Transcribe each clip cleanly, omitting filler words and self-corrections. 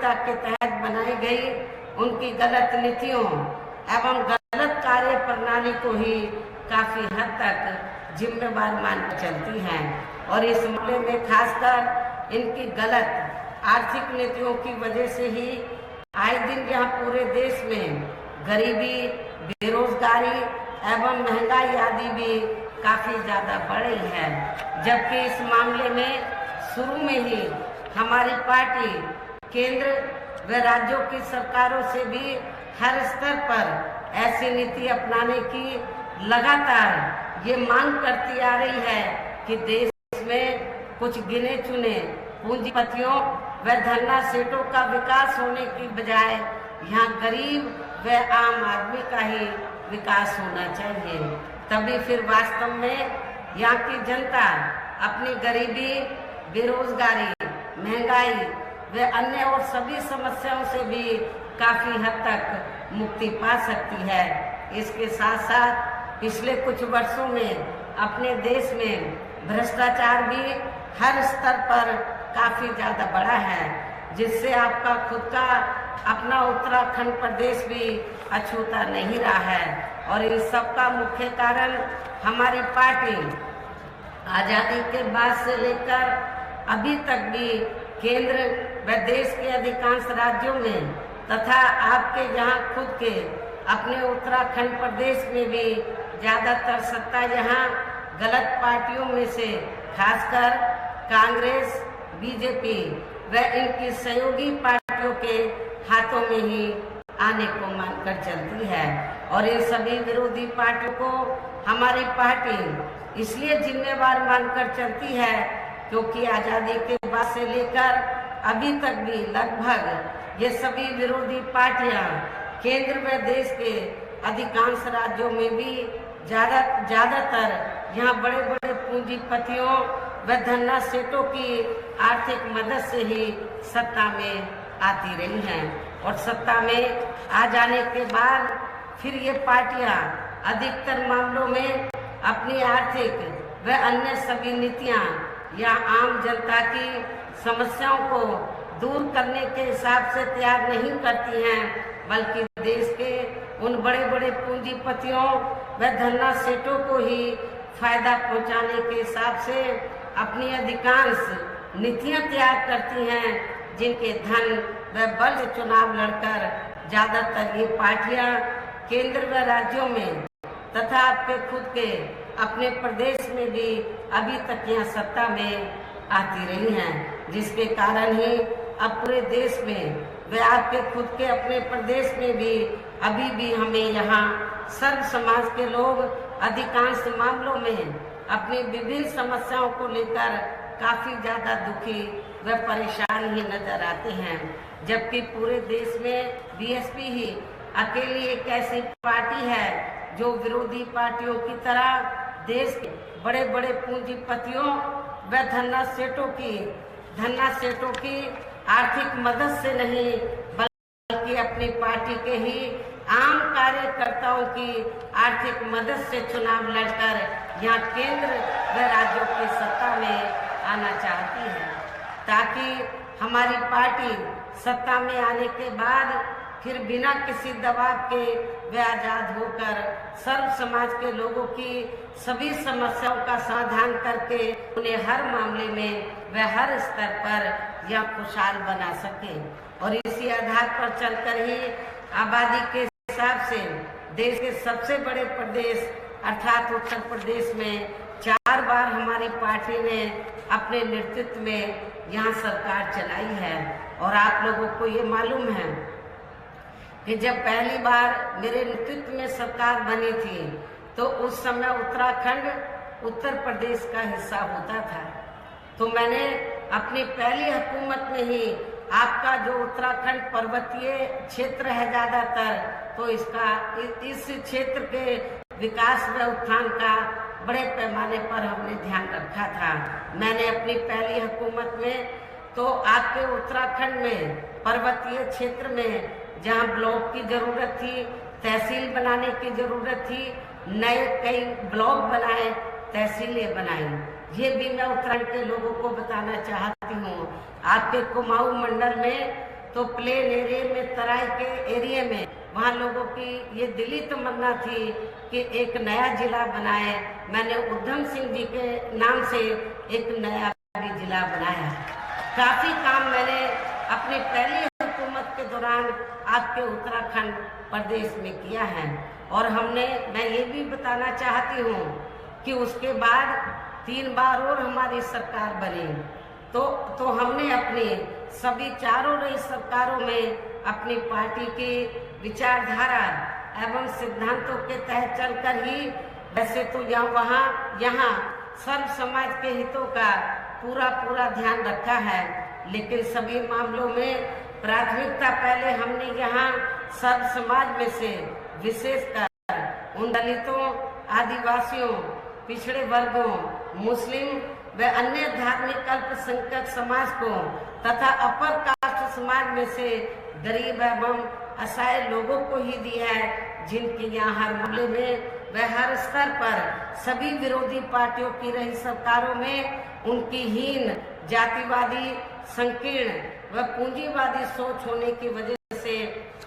भाजपा के तहत बनाई गई उनकी गलत नीतियों एवं गलत कार्य प्रणाली को ही काफी हद तक जिम्मेवार मानकर चलती हैं और इस मामले में खासकर इनकी गलत आर्थिक नीतियों की वजह से ही आए दिन यहाँ पूरे देश में गरीबी, बेरोजगारी एवं महंगाई आदि भी काफी ज्यादा बढ़ रही है। जबकि इस मामले में शुरू में ही हमारी पार्टी केंद्र व राज्यों की सरकारों से भी हर स्तर पर ऐसी नीति अपनाने की लगातार ये मांग करती आ रही है कि देश में कुछ गिने चुने पूंजीपतियों व धन्ना सेठों का विकास होने की बजाय यहाँ गरीब व आम आदमी का ही विकास होना चाहिए। तभी फिर वास्तव में यहाँ की जनता अपनी गरीबी, बेरोजगारी, महंगाई व अन्य और सभी समस्याओं से भी काफी हद तक मुक्ति पा सकती है। इसके साथ साथ पिछले कुछ वर्षों में अपने देश में भ्रष्टाचार भी हर स्तर पर काफी ज्यादा बढ़ा है, जिससे आपका खुद का अपना उत्तराखंड प्रदेश भी अछूता नहीं रहा है। और इन सब का मुख्य कारण हमारी पार्टी आजादी के बाद से लेकर अभी तक भी केंद्र व देश के अधिकांश राज्यों में तथा आपके जहां खुद के अपने उत्तराखंड प्रदेश में भी ज्यादातर सत्ता यहाँ गलत पार्टियों में से खासकर कांग्रेस, बीजेपी व इनकी सहयोगी पार्टियों के हाथों में ही आने को मानकर चलती है। और इन सभी विरोधी पार्टियों को हमारी पार्टी इसलिए जिम्मेवार मानकर चलती है क्योंकि आजादी के बाद से लेकर अभी तक भी लगभग ये सभी विरोधी पार्टियां केंद्र व देश के अधिकांश राज्यों में भी ज्यादातर यहाँ बड़े बड़े पूंजीपतियों व धन्ना सेठों की आर्थिक मदद से ही सत्ता में आती रही हैं और सत्ता में आ जाने के बाद फिर ये पार्टियां अधिकतर मामलों में अपनी आर्थिक व अन्य सभी नीतियां या आम जनता की समस्याओं को दूर करने के हिसाब से तैयार नहीं करती हैं, बल्कि देश के उन बड़े बड़े पूंजीपतियों व धन्ना सेठों को ही फायदा पहुंचाने के हिसाब से अपनी अधिकांश नीतियां तैयार करती हैं, जिनके धन व बल से चुनाव लड़कर ज्यादातर ये पार्टियां केंद्र व राज्यों में तथा आपके खुद के अपने प्रदेश में भी अभी तक यहाँ सत्ता में आती रही हैं, जिसके कारण ही अब पूरे देश में व आपके खुद के अपने प्रदेश में भी अभी भी हमें यहाँ सर्व समाज के लोग अधिकांश मामलों में अपनी विभिन्न समस्याओं को लेकर काफी ज्यादा दुखी व परेशान ही नजर आते हैं। जबकि पूरे देश में बीएसपी ही अकेली एक ऐसी पार्टी है जो विरोधी पार्टियों की तरह देश के बड़े बड़े पूंजीपतियों व धन्ना सेठों की आर्थिक मदद से नहीं बल्कि अपनी पार्टी के ही आम कार्यकर्ताओं की आर्थिक मदद से चुनाव लड़कर यहाँ केंद्र व राज्यों की सत्ता में आना चाहती है, ताकि हमारी पार्टी सत्ता में आने के बाद फिर बिना किसी दबाव के वे आजाद होकर सर्व समाज के लोगों की सभी समस्याओं का समाधान करके उन्हें हर मामले में वे हर स्तर पर यह खुशहाल बना सके। और इसी आधार पर चलकर ही आबादी के हिसाब से देश के सबसे बड़े प्रदेश अर्थात उत्तर प्रदेश में 4 बार हमारी पार्टी ने अपने नेतृत्व में यहाँ सरकार चलाई है। और आप लोगों को ये मालूम है कि जब पहली बार मेरे नेतृत्व में सरकार बनी थी तो उस समय उत्तराखंड उत्तर प्रदेश का हिस्सा होता था। तो मैंने अपनी पहली हुकूमत में ही आपका जो उत्तराखंड पर्वतीय क्षेत्र है ज्यादातर, तो इस क्षेत्र के विकास व उत्थान का बड़े पैमाने पर हमने ध्यान रखा था। मैंने अपनी पहली हुकूमत में तो आपके उत्तराखंड में पर्वतीय क्षेत्र में जहां ब्लॉक की जरूरत थी, तहसील बनाने की जरूरत थी, नए कई ब्लॉक बनाए, तहसीलें बनाई। ये भी मैं उत्तराखंड के लोगों को बताना चाहती हूँ। आपके कुमाऊं मंडल में तो प्लेन एरिया में, तराई के एरिया में, वहाँ लोगों की ये दिली तमन्ना थी कि एक नया जिला बनाए। मैंने उधम सिंह जी के नाम से एक नया भी जिला बनाया। काफ़ी काम मैंने अपनी पहली हुकूमत के दौरान आपके उत्तराखंड प्रदेश में किया है। और मैं ये भी बताना चाहती हूँ कि उसके बाद 3 बार और हमारी सरकार बनी, तो हमने अपनी सभी चारों रही सरकारों में अपनी पार्टी की विचारधारा एवं सिद्धांतों के तहत चलकर ही, वैसे तो यहाँ सर्व समाज के हितों का पूरा ध्यान रखा है, लेकिन सभी मामलों में प्राथमिकता पहले हमने यहाँ सर्व समाज में से विशेषकर उन दलितों, आदिवासियों, पिछड़े वर्गों, मुस्लिम व अन्य धार्मिक अल्पसंख्यक समाज को तथा अपर कास्ट समाज में से गरीब एवं असहाय लोगों को ही दी है, जिनके यहाँ हर मामले में व हर स्तर पर सभी विरोधी पार्टियों की रही सरकारों में उनकी हीन, जातिवादी, संकीर्ण व पूंजीवादी सोच होने की वजह से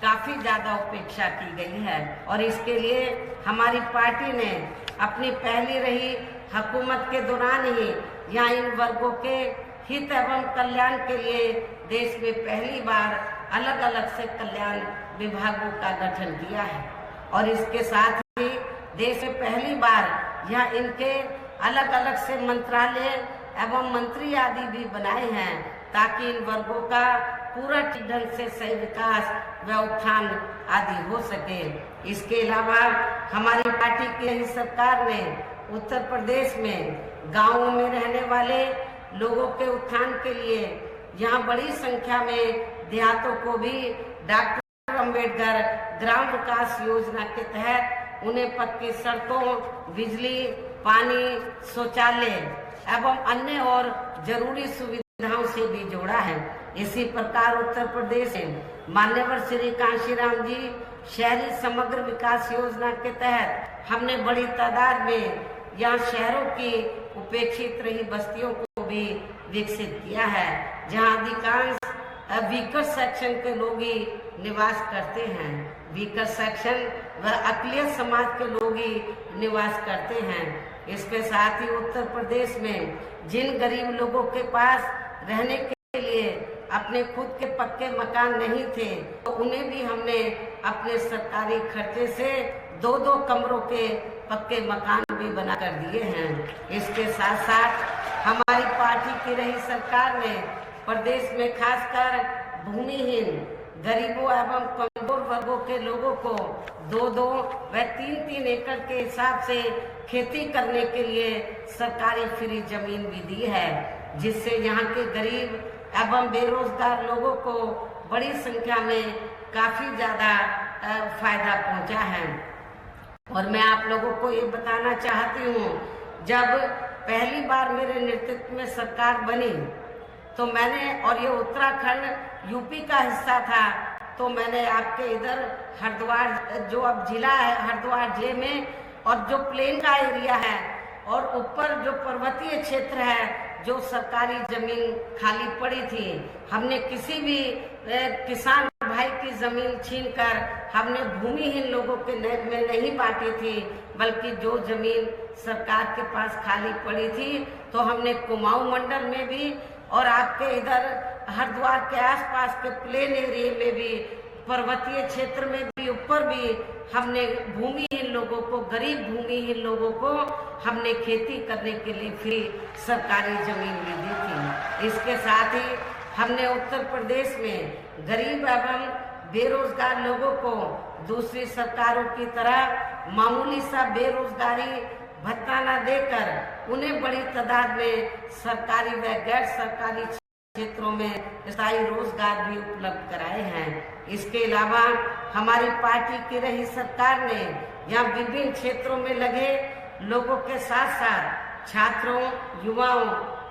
काफी ज्यादा उपेक्षा की गई है। और इसके लिए हमारी पार्टी ने अपनी पहली रही हुकूमत के दौरान ही यहाँ इन वर्गों के हित एवं कल्याण के लिए देश में पहली बार अलग अलग से कल्याण विभागों का गठन किया है। और इसके साथ ही देश में पहली बार यहाँ इनके अलग अलग से मंत्रालय एवं मंत्री आदि भी बनाए हैं, ताकि इन वर्गों का पूरा ढंग से सही विकास व उत्थान आदि हो सके। इसके अलावा हमारी पार्टी की सरकार ने उत्तर प्रदेश में गांवों में रहने वाले लोगों के उत्थान के लिए यहाँ बड़ी संख्या में देहातों को भी डॉक्टर अंबेडकर ग्राम विकास योजना के तहत उन्हें पक्की सड़कों, बिजली, पानी, शौचालय एवं अन्य और जरूरी सुविधाओं से भी जोड़ा है। इसी प्रकार उत्तर प्रदेश में मान्यवर श्री कांशीराम जी शहरी समग्र विकास योजना के तहत हमने बड़ी तादाद में यहाँ शहरों की उपेक्षित रही बस्तियों को भी विकसित किया है, जहाँ अधिकांश वीकर सेक्शन के लोग ही निवास करते हैं। वीकर सेक्शन व अकलियत समाज के लोग ही निवास करते हैं। इसके साथ ही उत्तर प्रदेश में जिन गरीब लोगों के पास रहने के लिए अपने खुद के पक्के मकान नहीं थे, तो उन्हें भी हमने अपने सरकारी खर्चे से 2-2 कमरों के पक्के मकान भी बना कर दिए हैं। इसके साथ साथ हमारी पार्टी की रही सरकार ने प्रदेश में खासकर भूमिहीन, गरीबों एवं कमजोर वर्गों के लोगों को 2-2 व 3-3 एकड़ के हिसाब से खेती करने के लिए सरकारी फ्री जमीन भी दी है, जिससे यहाँ के गरीब एवं बेरोजगार लोगों को बड़ी संख्या में काफी ज्यादा फायदा पहुंचा है। और मैं आप लोगों को ये बताना चाहती हूँ, जब पहली बार मेरे नेतृत्व में सरकार बनी तो मैंने, और ये उत्तराखंड यूपी का हिस्सा था, तो मैंने आपके इधर हरिद्वार, जो अब जिला है हरिद्वार जिले में, और जो प्लेन का एरिया है और ऊपर जो पर्वतीय क्षेत्र है, जो सरकारी जमीन खाली पड़ी थी, हमने किसी भी किसान भाई की जमीन छीनकर हमने भूमिहीन लोगों के में नहीं बांटी थी, बल्कि जो जमीन सरकार के पास खाली पड़ी थी तो हमने कुमाऊं मंडल में भी और आपके इधर हरिद्वार के आसपास के प्लेन एरिया में भी, पर्वतीय क्षेत्र में भी, ऊपर भी हमने भूमिहीन लोगों को, गरीब भूमिहीन लोगों को हमने खेती करने के लिए फ्री सरकारी जमीन भी दी थी। इसके साथ ही हमने उत्तर प्रदेश में गरीब एवं बेरोजगार लोगों को दूसरी सरकारों की तरह मामूली सा बेरोजगारी भत्ता न देकर उन्हें बड़ी तादाद में सरकारी व गैर सरकारी क्षेत्रों में स्थायी रोजगार भी उपलब्ध कराए हैं। इसके अलावा हमारी पार्टी की रही सरकार ने यहाँ विभिन्न क्षेत्रों में लगे लोगों के साथ साथ छात्रों, युवाओं,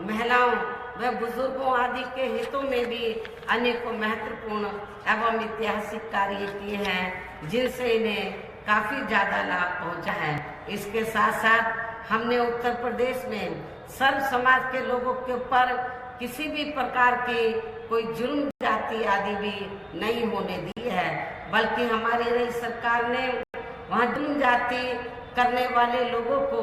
महिलाओं व बुजुर्गों आदि के हितों में भी अनेकों महत्वपूर्ण एवं ऐतिहासिक कार्य किए हैं, जिनसे इन्हें काफी ज्यादा लाभ पहुंचा है। इसके साथ साथ हमने उत्तर प्रदेश में सर्व समाज के लोगों के ऊपर किसी भी प्रकार की कोई जुल्म जाति जाति आदि भी नहीं होने दी है, बल्कि हमारी रही सरकार ने वहाँ जुल्म जाति करने वाले लोगों को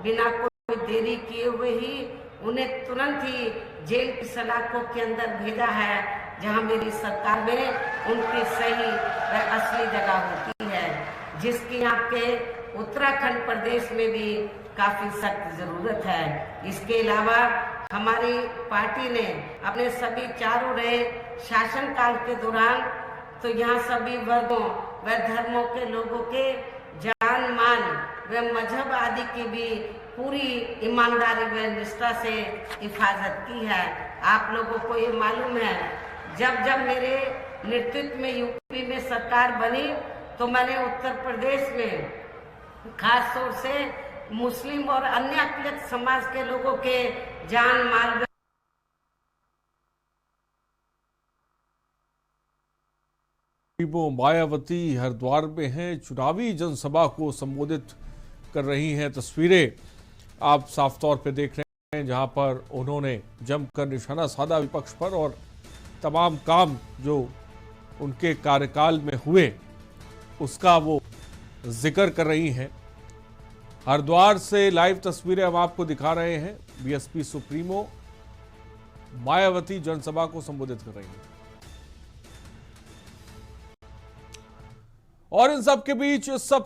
बिना कोई देरी किए हुए ही उन्हें तुरंत ही जेल की सलाखों के अंदर भेजा है, जहां मेरी सरकार में उनकी सही व असली जगह होती है, जिसकी यहाँ के उत्तराखंड प्रदेश में भी काफी सख्त जरूरत है। इसके अलावा हमारी पार्टी ने अपने सभी चारों रहे शासनकाल के दौरान तो यहाँ सभी वर्गों व धर्मों के लोगों के जान माल व मजहब आदि की भी पूरी ईमानदारी व निष्ठा से हिफाजत की है। आप लोगों को ये मालूम है, जब जब मेरे नेतृत्व में यूपी में सरकार बनी तो मैंने उत्तर प्रदेश में खास तौर से मुस्लिम और अन्य अल्पसंख्यक समाज के लोगों के जान माल मायावती हरिद्वार में हैं, चुनावी जनसभा को संबोधित कर रही हैं। तस्वीरें आप साफ तौर पे देख रहे हैं, जहां पर उन्होंने जमकर निशाना साधा विपक्ष पर और तमाम काम जो उनके कार्यकाल में हुए उसका वो जिक्र कर रही हैं। हरिद्वार से लाइव तस्वीरें हम आपको दिखा रहे हैं। बीएसपी सुप्रीमो मायावती जनसभा को संबोधित कर रही हैं और इन सब के बीच सब